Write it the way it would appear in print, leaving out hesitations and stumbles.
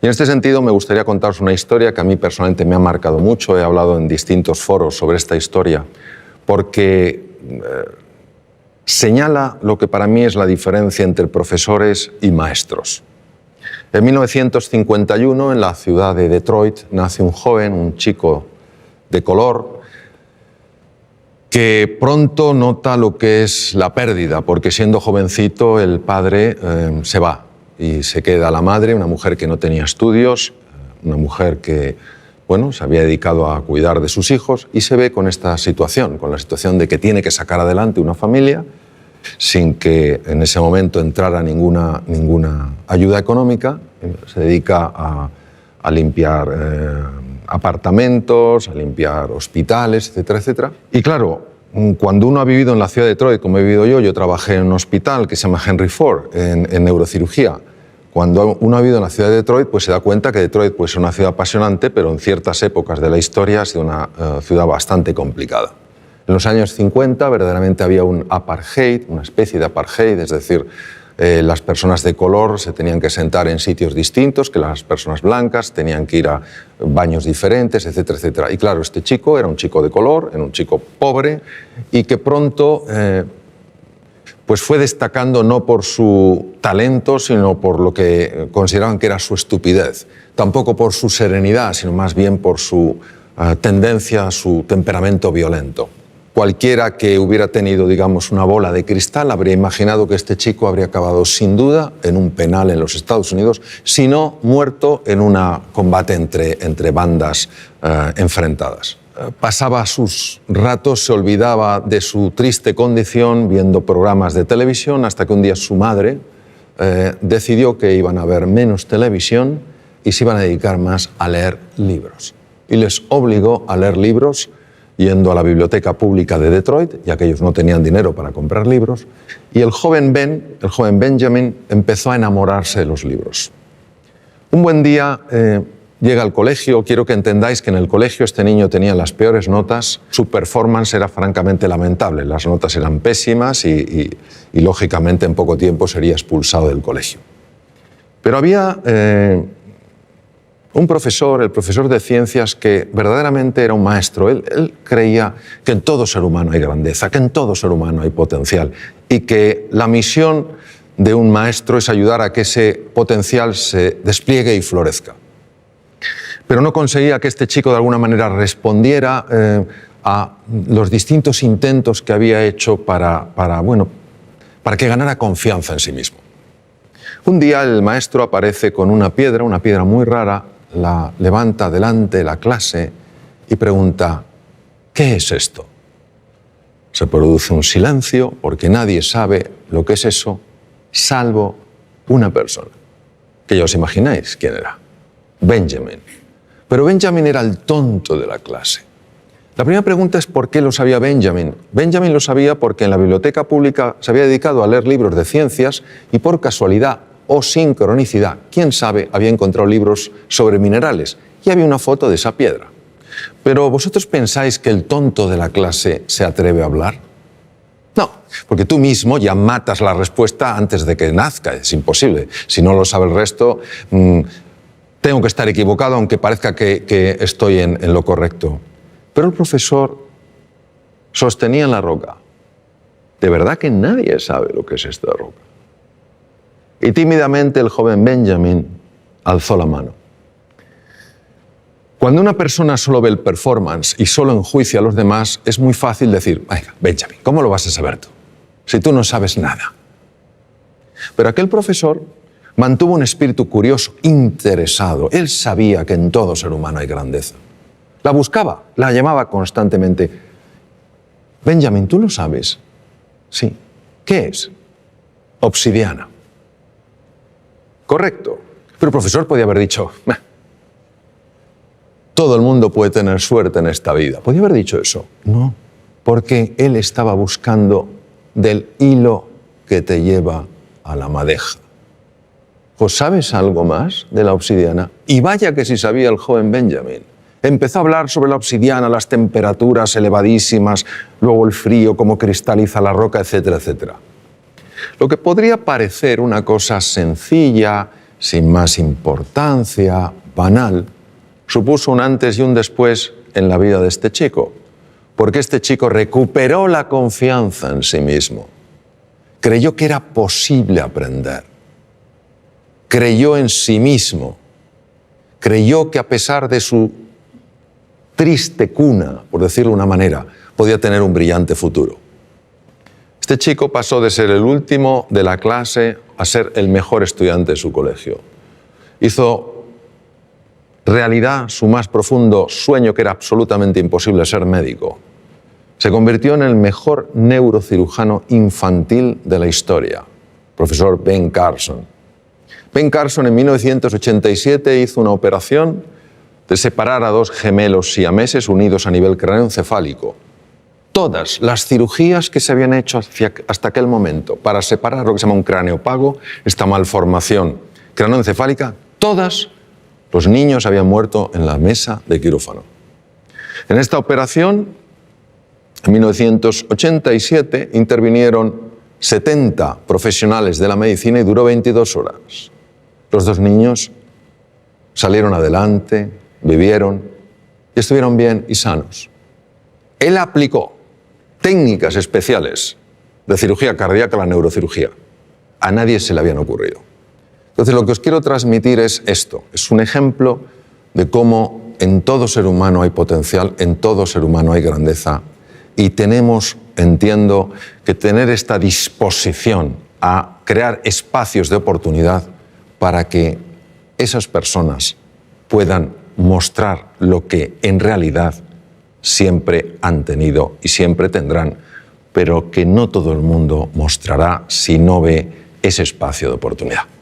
Y en este sentido me gustaría contaros una historia que a mí personalmente me ha marcado mucho. He hablado en distintos foros sobre esta historia porque señala lo que para mí es la diferencia entre profesores y maestros. En 1951, en la ciudad de Detroit, nace un joven, un chico de color, que pronto nota lo que es la pérdida, porque siendo jovencito el padre se va y se queda la madre, una mujer que no tenía estudios, una mujer que se había dedicado a cuidar de sus hijos, y se ve con esta situación, con la situación de que tiene que sacar adelante una familia sin que en ese momento entrara ninguna ayuda económica. Se dedica a limpiar apartamentos, a limpiar hospitales, etcétera, etcétera. Y claro, cuando uno ha vivido en la ciudad de Detroit, como he vivido yo trabajé en un hospital que se llama Henry Ford, en neurocirugía. Cuando uno ha vivido en la ciudad de Detroit, pues se da cuenta que Detroit es una ciudad apasionante, pero en ciertas épocas de la historia ha sido una ciudad bastante complicada. En los años 50 verdaderamente había un apartheid, una especie de apartheid, es decir, las personas de color se tenían que sentar en sitios distintos que las personas blancas, tenían que ir a baños diferentes, etcétera, etcétera. Y claro, este chico era un chico de color, era un chico pobre y que pronto pues fue destacando no por su talento, sino por lo que consideraban que era su estupidez. Tampoco por su serenidad, sino más bien por su tendencia, su temperamento violento. Cualquiera que hubiera tenido, digamos, una bola de cristal habría imaginado que este chico habría acabado sin duda en un penal en los Estados Unidos, si no muerto en un combate entre bandas enfrentadas. Pasaba sus ratos, se olvidaba de su triste condición viendo programas de televisión, hasta que un día su madre decidió que iban a ver menos televisión y se iban a dedicar más a leer libros. Y les obligó a leer libros yendo a la biblioteca pública de Detroit, ya que ellos no tenían dinero para comprar libros, y el joven Benjamin empezó a enamorarse de los libros. Un buen día llega al colegio. Quiero que entendáis que en el colegio este niño tenía las peores notas, su performance era francamente lamentable, las notas eran pésimas y lógicamente en poco tiempo sería expulsado del colegio. Pero había un profesor, el profesor de ciencias, que verdaderamente era un maestro. Él creía que en todo ser humano hay grandeza, que en todo ser humano hay potencial y que la misión de un maestro es ayudar a que ese potencial se despliegue y florezca. Pero no conseguía que este chico de alguna manera respondiera a los distintos intentos que había hecho para que ganara confianza en sí mismo. Un día el maestro aparece con una piedra muy rara, la levanta delante de la clase y pregunta: ¿qué es esto? Se produce un silencio porque nadie sabe lo que es eso, salvo una persona, que ya os imagináis quién era: Benjamin. Pero Benjamin era el tonto de la clase. La primera pregunta es: ¿por qué lo sabía Benjamin? Benjamin lo sabía porque en la biblioteca pública se había dedicado a leer libros de ciencias y por casualidad o sincronicidad, quién sabe, había encontrado libros sobre minerales y había una foto de esa piedra. Pero ¿vosotros pensáis que el tonto de la clase se atreve a hablar? No, porque tú mismo ya matas la respuesta antes de que nazca, es imposible. Si no lo sabe el resto, tengo que estar equivocado aunque parezca que estoy en lo correcto. Pero el profesor sostenía en la roca: de verdad que nadie sabe lo que es esta roca. Y tímidamente el joven Benjamin alzó la mano. Cuando una persona solo ve el performance y solo enjuicia a los demás, es muy fácil decir: venga, Benjamin, ¿cómo lo vas a saber tú? Si tú no sabes nada. Pero aquel profesor mantuvo un espíritu curioso, interesado. Él sabía que en todo ser humano hay grandeza. La buscaba, la llamaba constantemente. Benjamin, ¿tú lo sabes? Sí. ¿Qué es? Obsidiana. Correcto. Pero el profesor podía haber dicho: todo el mundo puede tener suerte en esta vida. ¿Podía haber dicho eso? No, porque él estaba buscando del hilo que te lleva a la madeja. ¿Pues sabes algo más de la obsidiana? Y vaya que sí sabía el joven Benjamin. Empezó a hablar sobre la obsidiana, las temperaturas elevadísimas, luego el frío, cómo cristaliza la roca, etcétera, etcétera. Lo que podría parecer una cosa sencilla, sin más importancia, banal, supuso un antes y un después en la vida de este chico, porque este chico recuperó la confianza en sí mismo, creyó que era posible aprender, creyó en sí mismo, creyó que a pesar de su triste cuna, por decirlo de una manera, podía tener un brillante futuro. Este chico pasó de ser el último de la clase a ser el mejor estudiante de su colegio. Hizo realidad su más profundo sueño, que era absolutamente imposible, ser médico. Se convirtió en el mejor neurocirujano infantil de la historia, profesor Ben Carson. Ben Carson en 1987 hizo una operación de separar a dos gemelos siameses unidos a nivel craneoencefálico. Todas las cirugías que se habían hecho hasta aquel momento para separar lo que se llama un cráneo pago, esta malformación craneoencefálica, todas los niños habían muerto en la mesa de quirófano. En esta operación, en 1987, intervinieron 70 profesionales de la medicina y duró 22 horas. Los dos niños salieron adelante, vivieron y estuvieron bien y sanos. Él aplicó técnicas especiales de cirugía cardíaca a la neurocirugía. A nadie se le habían ocurrido. Entonces, lo que os quiero transmitir es esto. Es un ejemplo de cómo en todo ser humano hay potencial, en todo ser humano hay grandeza, y tenemos, entiendo, que tener esta disposición a crear espacios de oportunidad para que esas personas puedan mostrar lo que en realidad siempre han tenido y siempre tendrán, pero que no todo el mundo mostrará si no ve ese espacio de oportunidad.